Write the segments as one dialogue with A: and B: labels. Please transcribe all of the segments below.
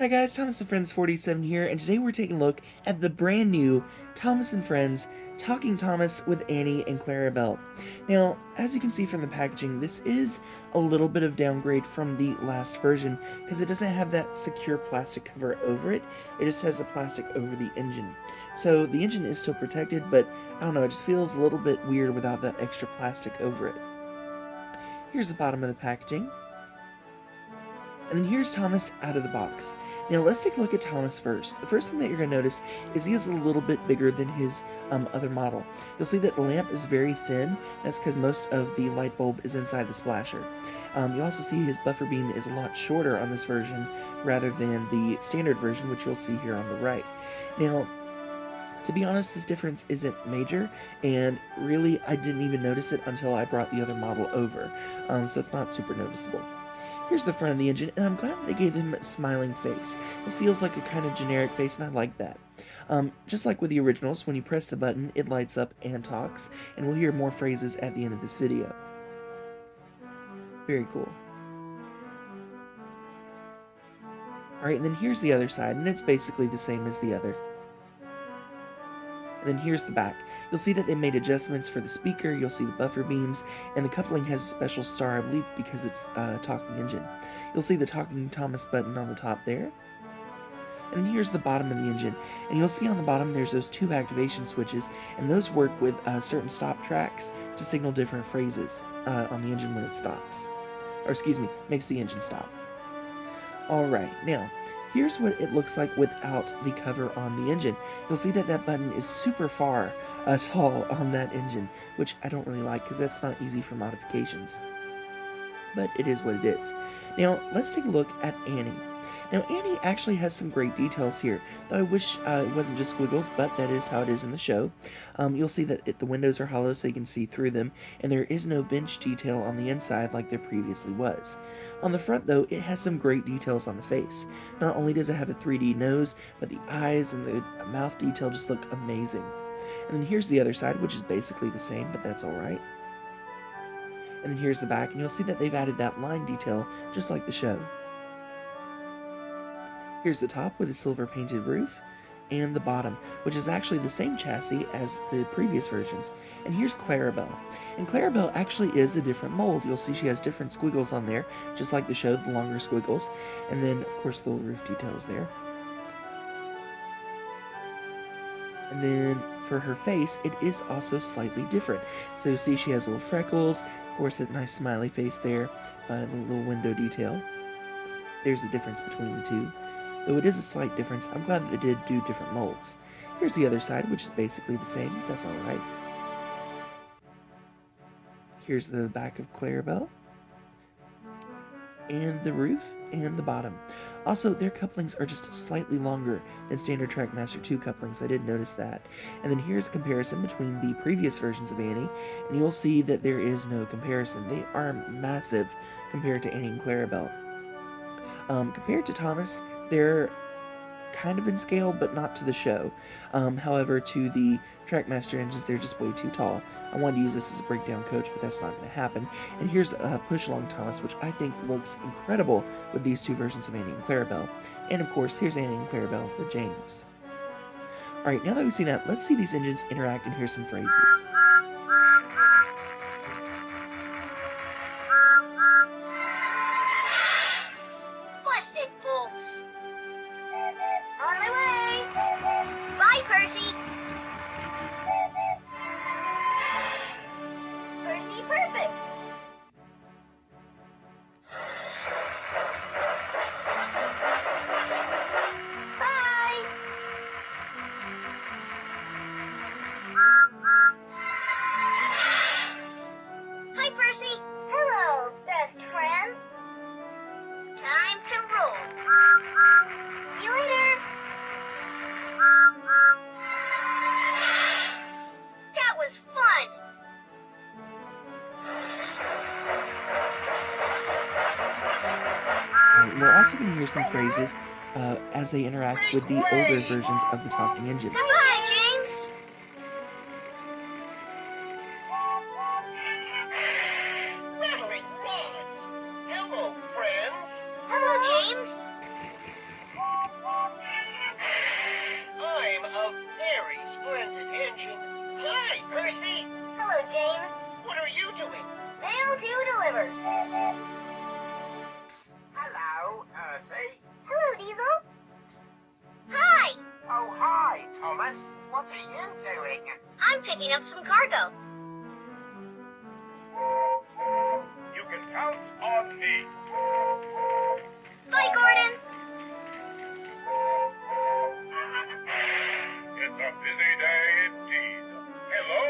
A: Hi guys, Thomas and Friends 47 here, and today we're taking a look at the brand new Thomas and Friends Talking Thomas with Annie and Clarabel. Now, as you can see from the packaging, this is a little bit of downgrade from the last version because it doesn't have that secure plastic cover over it. It just has the plastic over the engine. So the engine is still protected, but I don't know, it just feels a little bit weird without that extra plastic over it. Here's the bottom of the packaging. And then here's Thomas out of the box. Now let's take a look at Thomas first. The first thing that you're going to notice is he is a little bit bigger than his other model. You'll see that the lamp is very thin. That's because most of the light bulb is inside the splasher. You'll also see his buffer beam is a lot shorter on this version rather than the standard version, which you'll see here on the right. Now, to be honest, this difference isn't major, and really I didn't even notice it until I brought the other model over, so it's not super noticeable. Here's the front of the engine, and I'm glad that they gave him a smiling face. This feels like a kind of generic face, and I like that. Just like with the originals, when you press the button, it lights up and talks, and we'll hear more phrases at the end of this video. Very cool. Alright, and then here's the other side, and it's basically the same as the other. And then here's the back. You'll see that they made adjustments for the speaker, you'll see the buffer beams, and the coupling has a special star, I believe, because it's a talking engine. You'll see the Talking Thomas button on the top there. And then here's the bottom of the engine. And you'll see on the bottom there's those two activation switches, and those work with certain stop tracks to signal different phrases on the engine when it stops. Or excuse me, makes the engine stop. Alright, now, here's what it looks like without the cover on the engine. You'll see that that button is super far tall on that engine, which I don't really like because that's not easy for modifications. But it is what it is. Now, let's take a look at Annie. Now, Annie actually has some great details here, though I wish it wasn't just squiggles, but that is how it is in the show. You'll see that the windows are hollow so you can see through them, and there is no bench detail on the inside like there previously was. On the front, though, it has some great details on the face. Not only does it have a 3D nose, but the eyes and the mouth detail just look amazing. And then here's the other side, which is basically the same, but that's alright. And then here's the back, and you'll see that they've added that line detail, just like the show. Here's the top with a silver painted roof, and the bottom, which is actually the same chassis as the previous versions. And here's Clarabel. And Clarabel actually is a different mold. You'll see she has different squiggles on there, just like the show, the longer squiggles. And then, of course, the little roof details there. And then for her face, it is also slightly different. So you'll see she has little freckles, of course, a nice smiley face there, the little window detail. There's the difference between the two. Though it is a slight difference, I'm glad that they did do different molds. Here's the other side, which is basically the same. That's alright. Here's the back of Clarabel. And the roof, and the bottom. Also, their couplings are just slightly longer than standard Trackmaster 2 couplings. I did notice that. And then here's a comparison between the previous versions of Annie, and you'll see that there is no comparison. They are massive compared to Annie and Clarabel. Compared to Thomas, they're kind of in scale, but not to the show. However, to the Trackmaster engines, they're just way too tall. I wanted to use this as a breakdown coach, but that's not going to happen. And here's a push-along Thomas, which I think looks incredible with these two versions of Annie and Clarabel. And of course, here's Annie and Clarabel with James. Alright, now that we've seen that, let's see these engines interact and hear some phrases.
B: On my way! Bye, Percy! Percy, perfect! Bye! Hi, Percy! Hello, best friend! Time to roll! See you later! That was fun!
A: We're also going to hear some phrases as they interact with the older versions of the talking engines.
B: Bye, James! Battling rods! Hello, friends! Hello, James! to deliver.
C: Hello, Percy.
B: Hello, Diesel. Hi!
C: Oh, hi, Thomas. What are you doing?
B: I'm picking up some cargo.
C: You can count on me.
B: Bye, Gordon.
C: It's a busy day indeed. Hello,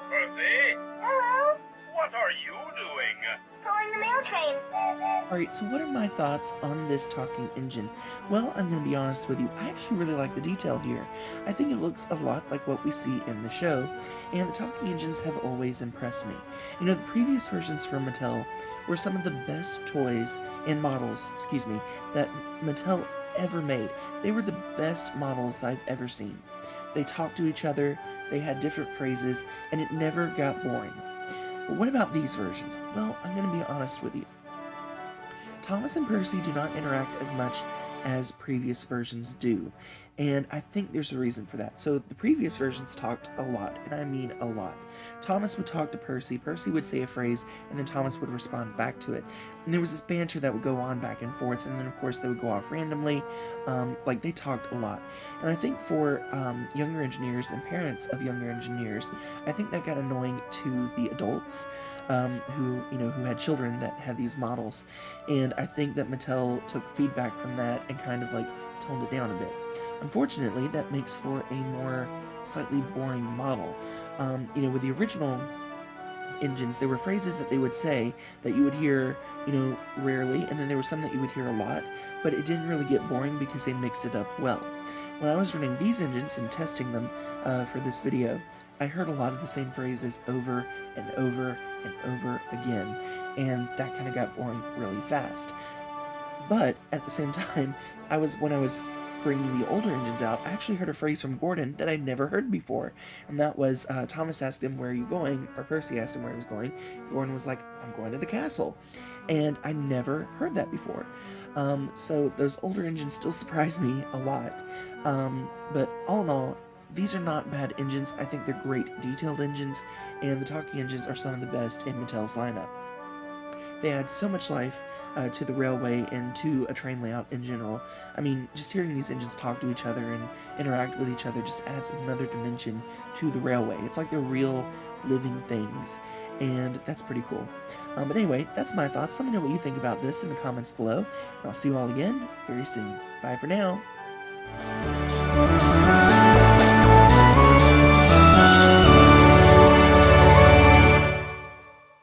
C: Percy.
B: Hello.
C: What are you doing?
B: Pulling the mail train.
A: Alright, so what are my thoughts on this talking engine? Well, I'm going to be honest with you, I actually really like the detail here. I think it looks a lot like what we see in the show, and the talking engines have always impressed me. You know, the previous versions from Mattel were some of the best toys and models, that Mattel ever made. They were the best models that I've ever seen. They talked to each other, they had different phrases, and it never got boring. But what about these versions? Well, I'm going to be honest with you. Thomas and Percy do not interact as much as previous versions do, and I think there's a reason for that. So the previous versions talked a lot, and I mean a lot. Thomas would talk to Percy, Percy would say a phrase, and then Thomas would respond back to it. And there was this banter that would go on back and forth, and then of course they would go off randomly. Like they talked a lot. And I think for younger engineers and parents of younger engineers, I think that got annoying to the adults who had children that had these models, and I think that Mattel took feedback from that and kind of like toned it down a bit. Unfortunately, that makes for a more slightly boring model. With the original engines, there were phrases that they would say that you would hear, rarely, and then there were some that you would hear a lot, but it didn't really get boring because they mixed it up well. When I was running these engines and testing them for this video, I heard a lot of the same phrases over and over and over again, and that kind of got boring really fast. But at the same time, when I was bringing the older engines out, I actually heard a phrase from Gordon that I'd never heard before, and that was Thomas asked him, "Where are you going?" or Percy asked him where he was going. Gordon was like, "I'm going to the castle," and I never heard that before. So those older engines still surprise me a lot. But all in all, these are not bad engines. I think they're great detailed engines, and the talking engines are some of the best in Mattel's lineup. They add so much life to the railway and to a train layout in general. I mean, just hearing these engines talk to each other and interact with each other just adds another dimension to the railway. It's like they're real living things, and that's pretty cool. But anyway, that's my thoughts. Let me know what you think about this in the comments below, and I'll see you all again very soon. Bye for now.